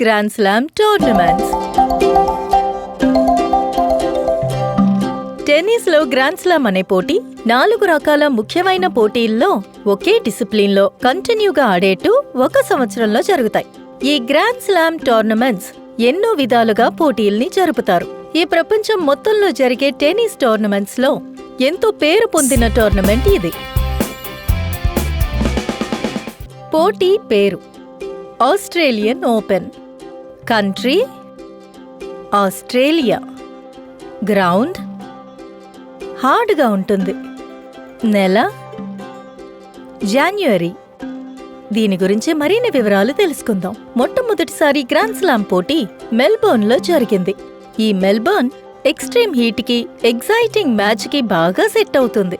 Grand slam tournaments. టెన్నిస్లో grand slam అనే పోటీ 4 రకాల ముఖ్యమైన పోటీల్లో ఒకే డిసిప్లిన్లో కంటిన్యూగా ఆడేట్టు 1 సంవత్సరంలో జరుగుతాయి. ఈ గ్రాండ్ స్లామ్ టోర్నమెంట్స్ ఎన్నో విధాలుగా పోటీల్ని జరుపుతారు. ఈ ప్రపంచం మొత్తంలో జరిగే టెన్నిస్ టోర్నమెంట్స్లో ఎంతో పేరు పొందిన టోర్నమెంట్ ఇది. పోటీ పేరు Australian open. Country Australia. Ground హార్డ్గా ఉంటుంది. నెల జాన్యువరి. దీని గురించి మరిన్ని వివరాలు తెలుసుకుందాం. మొట్టమొదటిసారి గ్రాండ్ స్లామ్ పోటీ మెల్బోర్న్లో జరిగింది. ఈ మెల్బోర్న్ ఎక్స్ట్రీమ్ హీట్కి ఎగ్జైటింగ్ మ్యాచ్కి బాగా సెట్ అవుతుంది.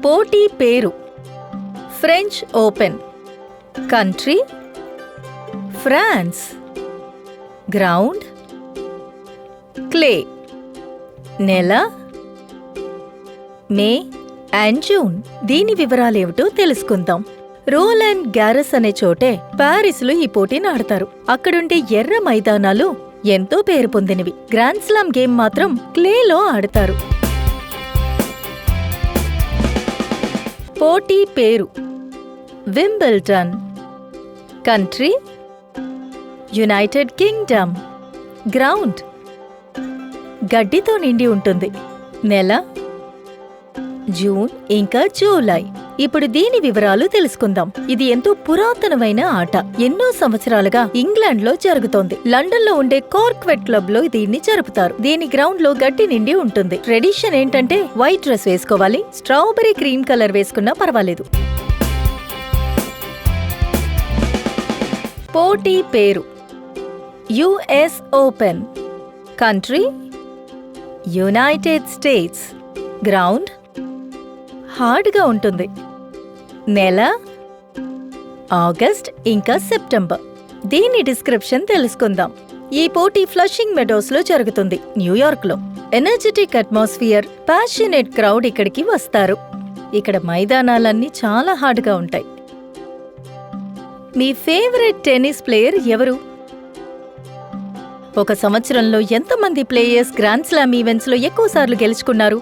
పోటీ పేరు French Open. Country France. Ground clay. నెల మే అండ్ జూన్. దీని వివరాలేమిటో తెలుసుకుందాం. రోలాండ్ గ్యారస్ అనే చోటే ప్యారిస్లో ఈ పోటీని ఆడతారు. అక్కడుండే ఎర్ర మైదానాలు ఎంతో పేరు పొందినవి. గ్రాండ్ స్లామ్ గేమ్ మాత్రం క్లేలో ఆడతారు. పోటీ పేరు Wimbledon. Country United Kingdom. Ground గడ్డితో నిండి ఉంటుంది. నెల జూన్ ఇంకా జూలై. ఇప్పుడు దీని వివరాలు తెలుసుకుందాం. ఇది ఎంతో పురాతనమైన ఆట. ఎన్నో సంవత్సరాలుగా ఇంగ్లాండ్లో జరుగుతోంది. లండన్లో ఉండే కార్క్వెట్ క్లబ్ లో దీన్ని జరుపుతారు. దీని గ్రౌండ్ లో గడ్డి నిండి ఉంటుంది. ట్రెడిషన్ ఏంటంటే వైట్ డ్రెస్ వేసుకోవాలి. స్ట్రాబెర్రీ క్రీమ్ కలర్ వేసుకున్నా పర్వాలేదు. పోటీ పేరు US open. Country United states. Ground హార్డ్గా ఉంటుంది. నెల ఆగస్ట్ ఇంకా సెప్టెంబర్. దీని డిస్క్రిప్షన్ తెలుసుకుందాం. ఈ పోటీ ఫ్లషింగ్ మెడోస్లో జరుగుతుంది, న్యూయార్క్లో. ఎనర్జెటిక్ అట్మాస్ఫియర్, ప్యాషనేట్ క్రౌడ్ ఇక్కడికి వస్తారు. ఇక్కడ మైదానాలన్నీ చాలా హార్డ్గా ఉంటాయి. మీ ఫేవరెట్ టెన్నిస్ ప్లేయర్ ఎవరు? ఒక సంవత్సరంలో ఎంతమంది ప్లేయర్స్ గ్రాండ్ స్లామ్ ఈవెంట్స్ లో ఎక్కువ సార్లు గెలుచుకున్నారు?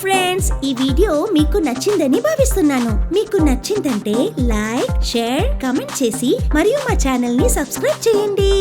ఫ్రెండ్స్, ఈ వీడియో మీకు నచ్చిందని భావిస్తున్నాను. మీకు నచ్చిందంటే లైక్, షేర్, కామెంట్ చేసి మరియు మా ఛానల్ ని సబ్స్క్రైబ్ చేయండి.